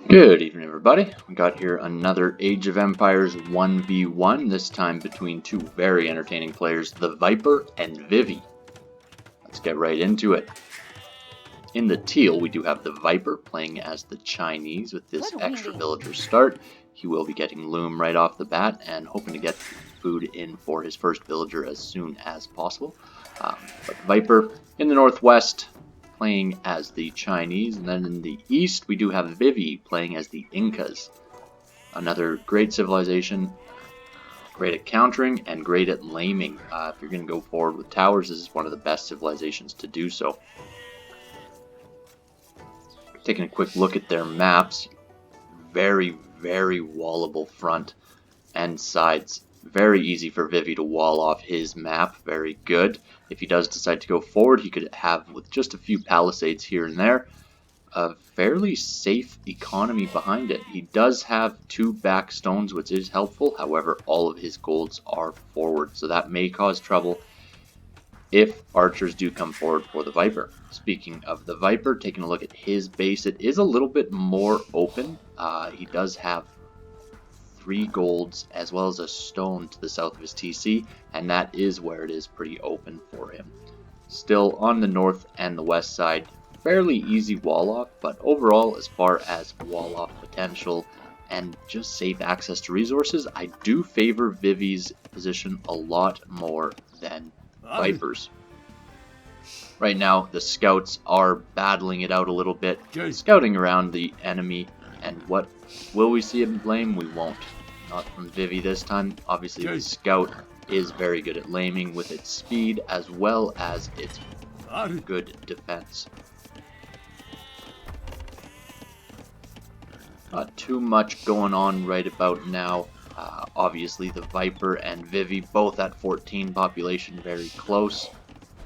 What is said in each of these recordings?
Good evening, everybody. We got here another Age of Empires 1v1, this time between two very entertaining players, TheViper and Vivi. Let's get right into it. In the teal, we do have TheViper playing as the Chinese with this extra villager start. He will be getting Loom right off the bat and hoping to get food in for his first villager as soon as possible. But Viper in the northwest, playing as the Chinese, and then in the east we do have Vivi playing as the Incas. Another great civilization, great at countering and great at laming. If you're going to go forward with towers, this is one of the best civilizations to do so. Taking a quick look at their maps, very wallable front and sides. Very easy for Vivi to wall off his map, very good. If he does decide to go forward, he could have, with just a few palisades here and there, a fairly safe economy behind it. He does have 2 back stones, which is helpful. However, all of his golds are forward, so that may cause trouble if archers do come forward for the Viper. Speaking of the Viper, taking a look at his base, it is a little bit more open. He does have 3 golds as well as a stone to the south of his TC, and that is where it is pretty open for him. Still on the north and the west side, fairly easy wall off, but overall, as far as wall off potential and just safe access to resources, I do favor Vivi's position a lot more than Viper's. Right now, the scouts are battling it out a little bit, scouting around the enemy, and what will we see him blame? We won't. Not from Vivi this time. Obviously, the scout is very good at laming with its speed as well as its good defense. Not too much going on right about now. Obviously, the Viper and Vivi both at 14 population, very close.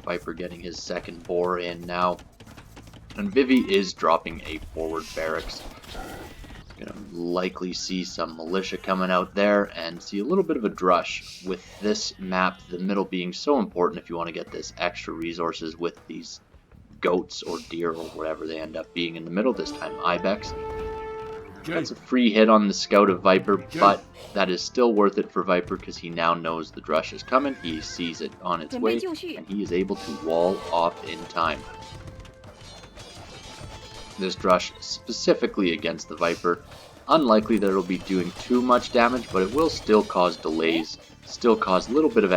Viper getting his second boar in now. And Vivi is dropping a forward barracks. Gonna likely see some militia coming out there and see a little bit of a drush with this map, the middle being so important if you want to get this extra resources with these goats or deer or whatever they end up being in the middle, this time ibex. That's a free hit on the scout of Viper, but that is still worth it for Viper because he now knows the drush is coming, he sees it on its way, and he is able to wall off in time. This drush specifically against the Viper, unlikely that it'll be doing too much damage, but it will still cause delays, still cause a little bit of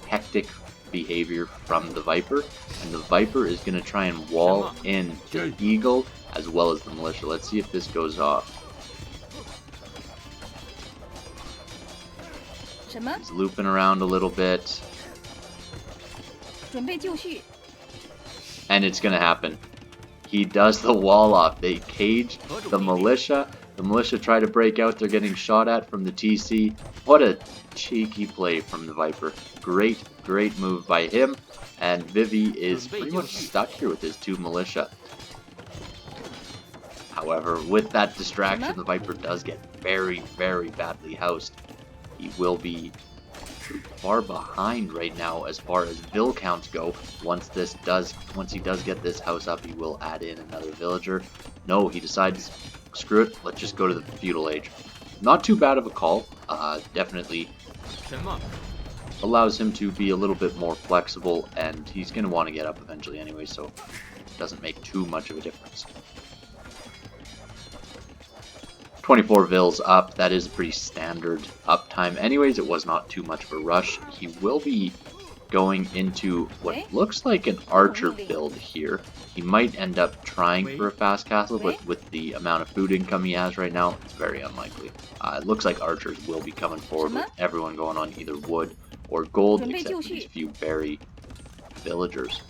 hectic behavior from the Viper, and the Viper is going to try and wall in the Eagle as well as the militia. Let's see if this goes off. He's looping around a little bit, and it's going to happen. He does the wall off. They cage the militia. The militia try to break out. They're getting shot at from the TC. What a cheeky play from the Viper. Great move by him. And Vivi is pretty much stuck here with his 2 militia. However, with that distraction, the Viper does get very badly housed. He will be far behind right now as far as vill counts go. Once he does get this house up, he will add in another villager. No, he decides, screw it, let's just go to the feudal age. Not too bad of a call. Definitely allows him to be a little bit more flexible, and he's going to want to get up eventually anyway, so it doesn't make too much of a difference. 24 vills up, that is pretty standard uptime anyways. It was not too much of a rush. He will be going into what looks like an archer build here. He might end up trying for a fast castle, but with the amount of food income he has right now, it's very unlikely. It looks like archers will be coming forward with everyone going on either wood or gold, except for these few berry villagers.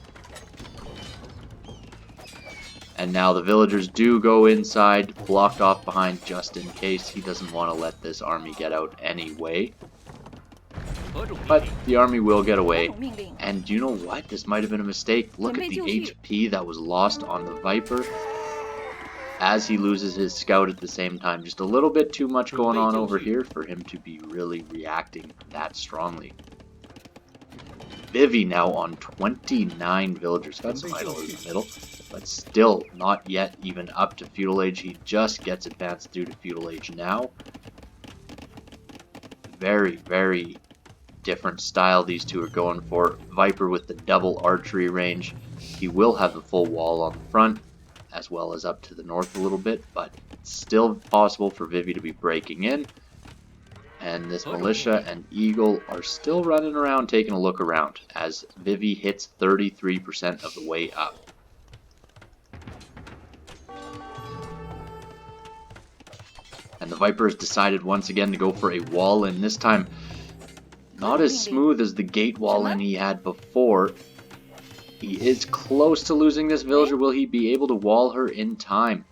And now the villagers do go inside, blocked off behind just in case. He doesn't want to let this army get out anyway. But the army will get away. And you know what? This might have been a mistake. Look at the HP that was lost on the Viper as he loses his scout at the same time. Just a little bit too much going on over here for him to be really reacting that strongly. Vivi now on 29 villagers. Got some idlers in the middle, but still not yet even up to feudal age. He just gets advanced due to feudal age now. Very, very different style these two are going for. Viper with the double archery range. He will have the full wall on the front, as well as up to the north a little bit, but it's still possible for Vivi to be breaking in. And this militia and eagle are still running around taking a look around as Vivi hits 33% of the way up. And the Viper has decided once again to go for a wall in, this time not as smooth as the gate wall in he had before. He is close to losing this villager. Will he be able to wall her in time?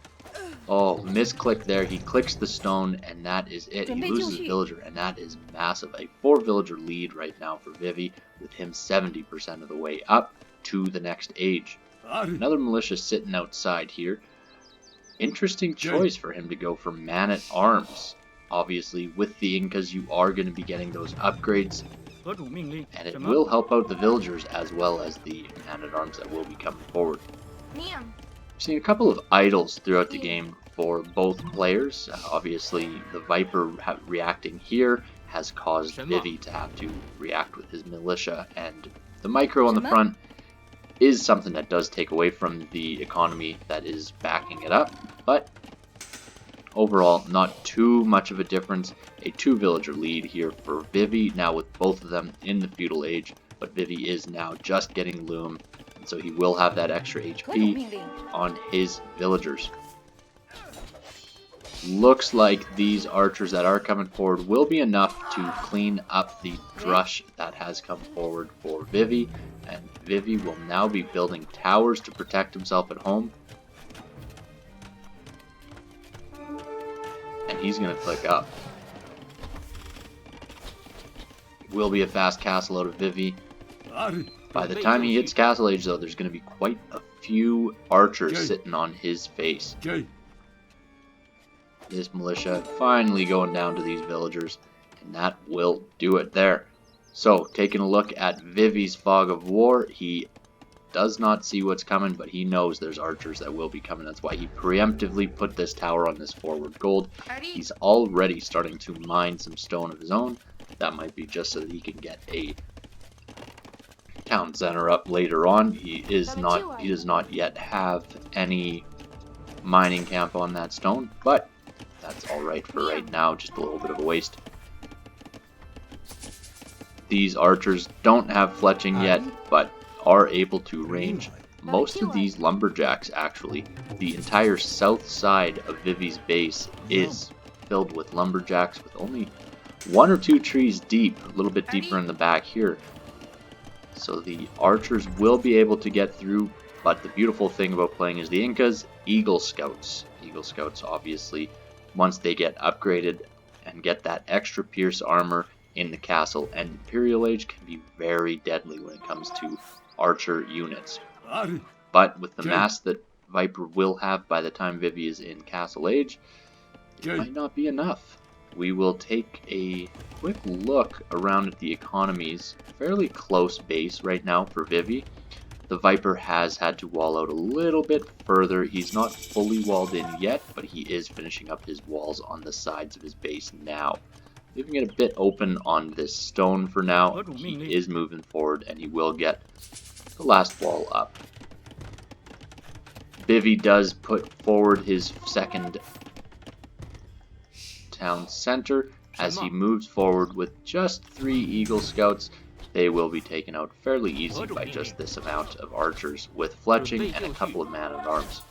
Oh, misclick there. He clicks the stone, and that is it. He loses the villager, and that is massive. A 4-villager lead right now for Vivi, with him 70% of the way up to the next age. Another militia sitting outside here. Interesting choice for him to go for man-at-arms. Obviously, with the Incas, you are going to be getting those upgrades, and it will help out the villagers as well as the man-at-arms that will be coming forward. We've seen a couple of idols throughout the game for both players. Obviously, the Viper reacting here has caused Vivi to have to react with his militia, and the micro on the front is something that does take away from the economy that is backing it up, but overall, not too much of a difference. A 2-villager lead here for Vivi, now with both of them in the feudal age, but Vivi is now just getting loom, and so he will have that extra HP on his villagers. Looks like these archers that are coming forward will be enough to clean up the drush that has come forward for Vivi, and Vivi will now be building towers to protect himself at home. And he's going to click up. Will be a fast castle out of Vivi. By the time he hits castle age, though, there's going to be quite a few archers sitting on his face. This militia finally going down to these villagers, and that will do it there. So, taking a look at Vivi's fog of war, he does not see what's coming, but he knows there's archers that will be coming. That's why he preemptively put this tower on this forward gold. He's already starting to mine some stone of his own. That might be just so that he can get a town center up later on. He does not yet have any mining camp on that stone, but that's alright for right now, just a little bit of a waste. These archers don't have fletching yet, but are able to range most of these lumberjacks actually. The entire south side of Vivi's base is filled with lumberjacks, with only 1 or 2 trees deep, a little bit deeper in the back here. So the archers will be able to get through, but the beautiful thing about playing as the Incas, Eagle Scouts. Eagle Scouts, obviously, once they get upgraded and get that extra pierce armor in the castle and Imperial Age, can be very deadly when it comes to archer units. But with the mass that Viper will have by the time Vivi is in castle age, it might not be enough. We will take a quick look around at the economies. Fairly close base right now for Vivi. The Viper has had to wall out a little bit further. He's not fully walled in yet, but he is finishing up his walls on the sides of his base now. Leaving it a bit open on this stone for now. He is moving forward, and he will get the last wall up. Vivi does put forward his second town center as he moves forward with just 3 Eagle Scouts. They will be taken out fairly easy by just this amount of archers with fletching and a couple of man-at-arms.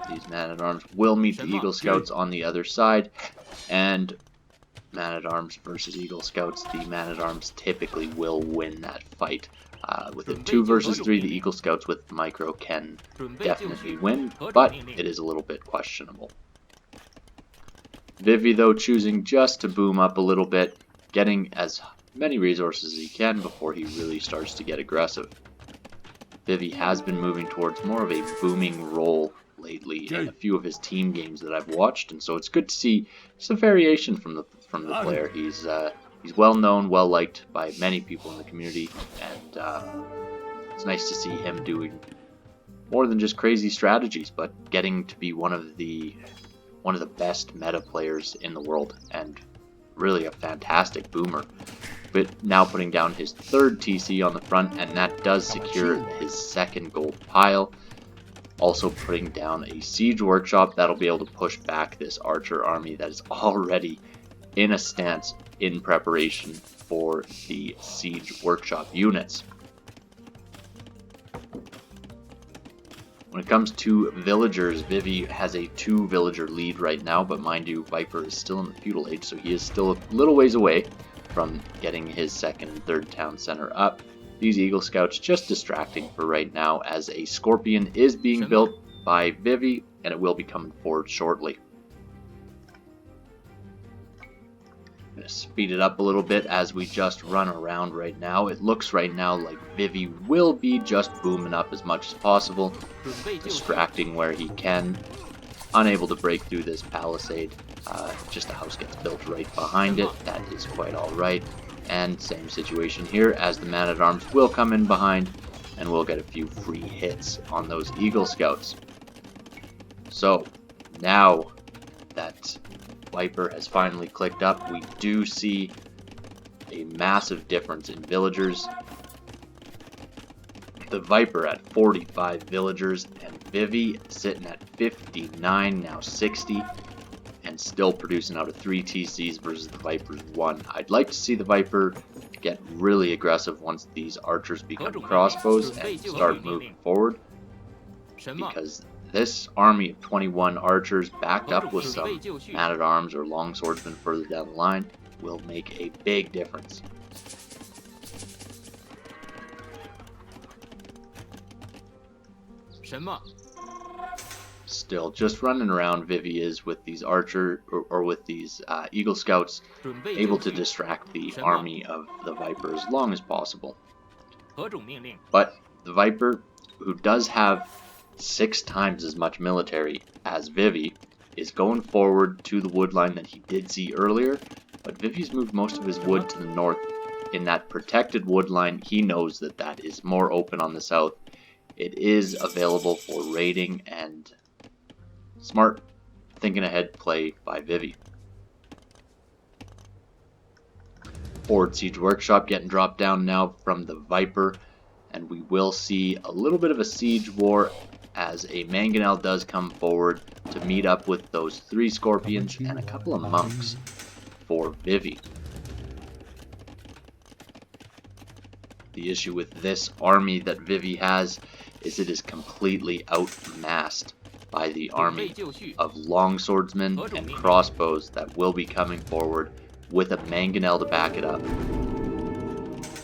These man-at-arms will meet the Eagle Scouts on the other side, and man-at-arms versus Eagle Scouts, the man-at-arms typically will win that fight. With a 2 versus 3, the Eagle Scouts with micro can definitely win, but it is a little bit questionable. Vivi, though, choosing just to boom up a little bit, getting as many resources as he can before he really starts to get aggressive. Vivi has been moving towards more of a booming role lately in a few of his team games that I've watched, and so it's good to see some variation from from the player. He's well known, well liked by many people in the community, and it's nice to see him doing more than just crazy strategies, but getting to be one of the best meta players in the world, and really a fantastic boomer. But now putting down his third TC on the front, and that does secure his second gold pile. Also putting down a siege workshop that'll be able to push back this archer army that is already in a stance in preparation for the siege workshop units. When it comes to villagers, Vivi has a 2 villager lead right now, but mind you, Viper is still in the feudal age, so he is still a little ways away from getting his second and third town center up. These Eagle Scouts just distracting for right now, as a Scorpion is being built by Vivi, and it will be coming forward shortly. I'm going to speed it up a little bit as we just run around right now. It looks right now like Vivi will be just booming up as much as possible, distracting where he can, unable to break through this palisade. Just a house gets built right behind it. That is quite alright. And same situation here, as the man-at-arms will come in behind, and we'll get a few free hits on those Eagle Scouts. So, now that Viper has finally clicked up, we do see a massive difference in villagers. The Viper at 45 villagers, and Vivi sitting at 59, now 60, and still producing out of 3 TCs versus the Viper's 1. I'd like to see the Viper get really aggressive once these archers become crossbows and start moving forward, because this army of 21 archers backed up with some man-at-arms or longswordsmen further down the line will make a big difference. Still, just running around, Vivi is with these archer or with these Eagle Scouts, able to distract the army of the Viper as long as possible. But the Viper, who does have 6 times as much military as Vivi, is going forward to the wood line that he did see earlier, but Vivi's moved most of his wood to the north. In that protected wood line, he knows that that is more open on the south. It is available for raiding, and smart thinking ahead play by Vivi. Forward siege workshop getting dropped down now from the Viper, and we will see a little bit of a siege war as a mangonel does come forward to meet up with those 3 scorpions and a couple of monks for Vivi. The issue with this army that Vivi has is it is completely outmassed by the army of longswordsmen and crossbows that will be coming forward with a mangonel to back it up.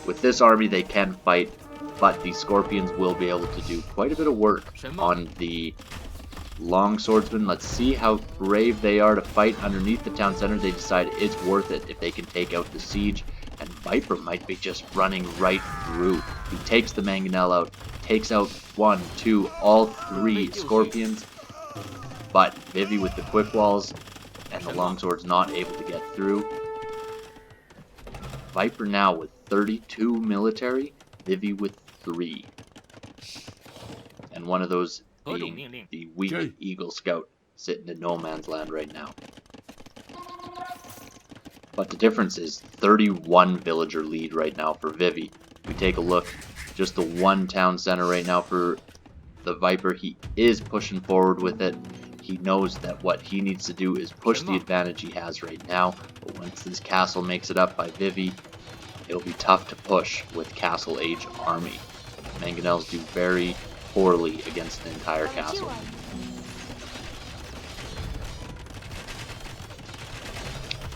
With this army they can fight, but the Scorpions will be able to do quite a bit of work on the longswordsmen. Let's see how brave they are to fight underneath the town center. They decide it's worth it if they can take out the siege, and Viper might be just running right through. He takes the mangonel out, takes out 1, 2, all 3 Scorpions, but Vivi with the quick walls and the longswords not able to get through. Viper now with 32 military, Vivi with 3. And one of those being the weak Eagle Scout sitting in no man's land right now. But the difference is 31 villager lead right now for Vivi. We take a look, just the 1 town center right now for the Viper. He is pushing forward with it. He knows that what he needs to do is push the advantage he has right now. But once this castle makes it up by Vivi, it'll be tough to push with castle age army. Mangonels do very poorly against an entire castle.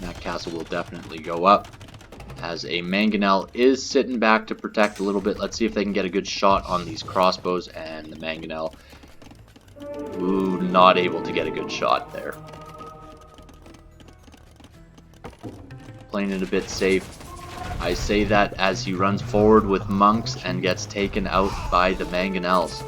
That castle will definitely go up, as a mangonel is sitting back to protect a little bit. Let's see if they can get a good shot on these crossbows, and the mangonel, ooh, not able to get a good shot there. Playing it a bit safe. I say that as he runs forward with monks and gets taken out by the mangonels.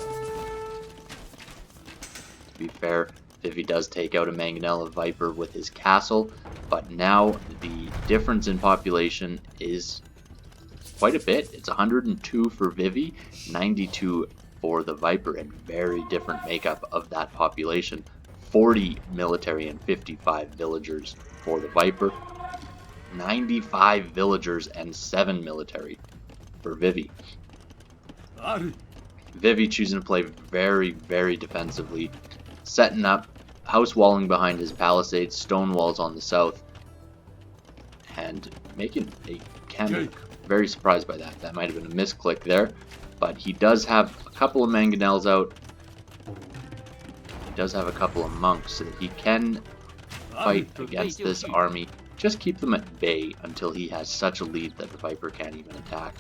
To be fair, Vivi does take out a Mangonella Viper with his castle, but now the difference in population is quite a bit. It's 102 for Vivi, 92 for the Viper, and very different makeup of that population. 40 military and 55 villagers for the Viper, 95 villagers and 7 military for Vivi. Vivi choosing to play very, very defensively, setting up house walling behind his palisades, stone walls on the south, and making a cannon. Very surprised by that. That might have been a misclick there, but he does have a couple of Mangonels out. He does have a couple of monks, so that he can fight against this army. Just keep them at bay until he has such a lead that the Viper can't even attack.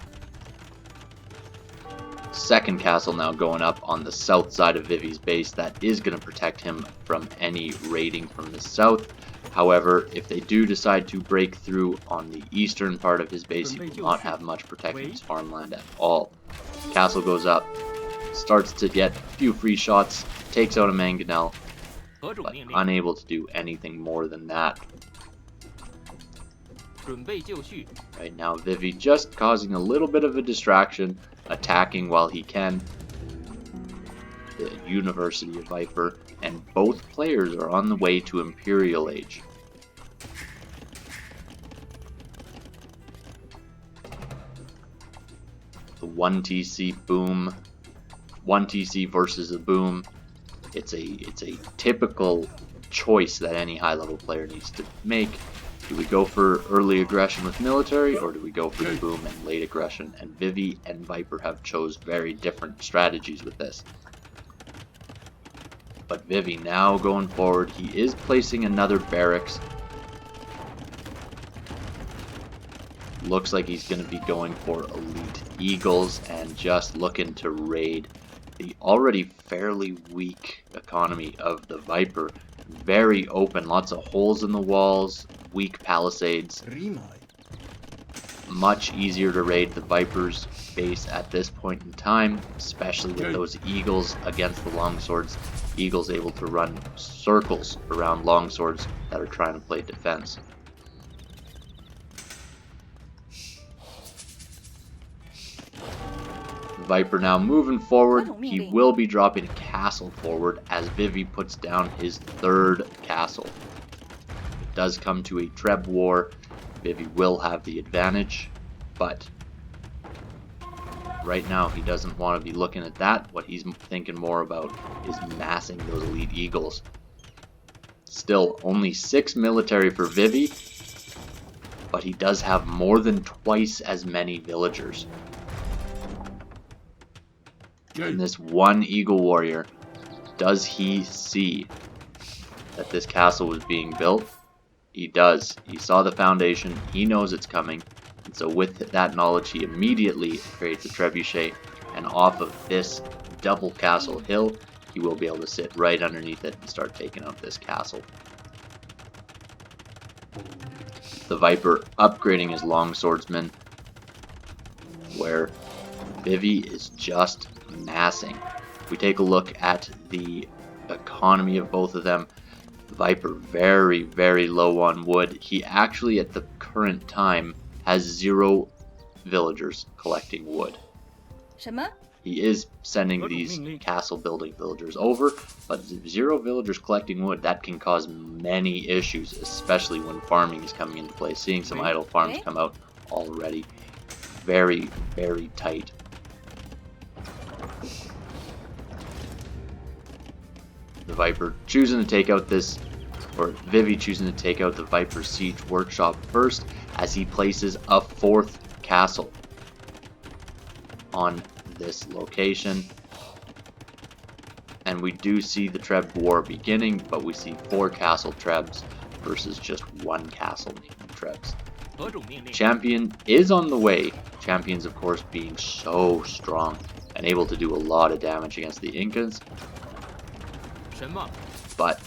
Second castle now going up on the south side of Vivi's base. That is going to protect him from any raiding from the south. However, if they do decide to break through on the eastern part of his base, he will not have much protecting his farmland at all. Castle goes up, starts to get a few free shots, takes out a Mangonel, but unable to do anything more than that. Right now, Vivi just causing a little bit of a distraction, attacking while he can the University of Viper, and both players are on the way to Imperial Age. The 1TC boom, 1TC versus a boom. It's a typical choice that any high-level player needs to make. Do we go for early aggression with military, or do we go for the boom and late aggression? And Vivi and Viper have chose very different strategies with this. But Vivi now going forward, he is placing another barracks. Looks like he's going to be going for elite eagles and just looking to raid the already fairly weak economy of the Viper. Very open, lots of holes in the walls, weak palisades. Much easier to raid the Viper's base at this point in time, especially with those eagles against the longswords. Eagles able to run circles around longswords that are trying to play defense. Viper now moving forward. He will be dropping a castle forward as Vivi puts down his third castle. It does come to a Treb war. Vivi will have the advantage, but right now he doesn't want to be looking at that. What he's thinking more about is massing those elite eagles. Still only 6 military for Vivi, but he does have more than twice as many villagers. And this one eagle warrior, does he see that this castle was being built? He does. He saw the foundation. He knows it's coming. And so with that knowledge, he immediately creates a trebuchet. And off of this double castle hill, he will be able to sit right underneath it and start taking out this castle. The Viper upgrading his longswordsman, where Vivi is just massing. If we take a look at the economy of both of them, Viper very, very low on wood. He actually at the current time has 0 villagers collecting wood. He is sending these castle building villagers over, but 0 villagers collecting wood, that can cause many issues, especially when farming is coming into play. Seeing some idle farms come out already. Very, very tight. The Viper choosing to take out this, or Vivi choosing to take out the Viper Siege Workshop first, as he places a 4th castle on this location. And we do see the Treb War beginning, but we see 4 castle Trebs versus just 1 castle named Trebs. Champion is on the way. Champions, of course, being so strong and able to do a lot of damage against the Incas. But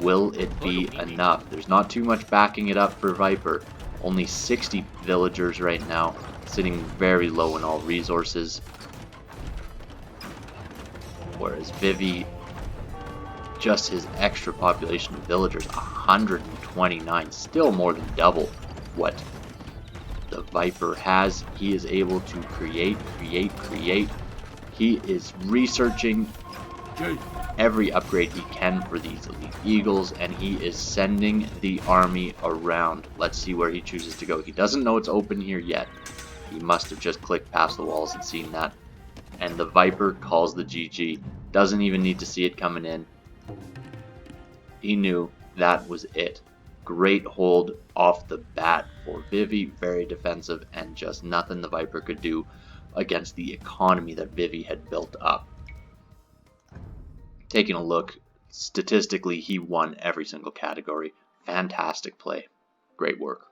will it be enough? There's not too much backing it up for Viper. Only 60 villagers right now, sitting very low in all resources. Whereas Vivi just his extra population of villagers, 129, still more than double what the Viper has. He is able to create. He is researching every upgrade he can for these elite eagles, and he is sending the army around. Let's see where he chooses to go. He doesn't know it's open here yet. He must have just clicked past the walls and seen that. And the Viper calls the GG. Doesn't even need to see it coming in. He knew that was it. Great hold off the bat for Vivi. Very defensive, and just nothing the Viper could do against the economy that Vivi had built up. Taking a look, statistically he won every single category. Fantastic play. Great work.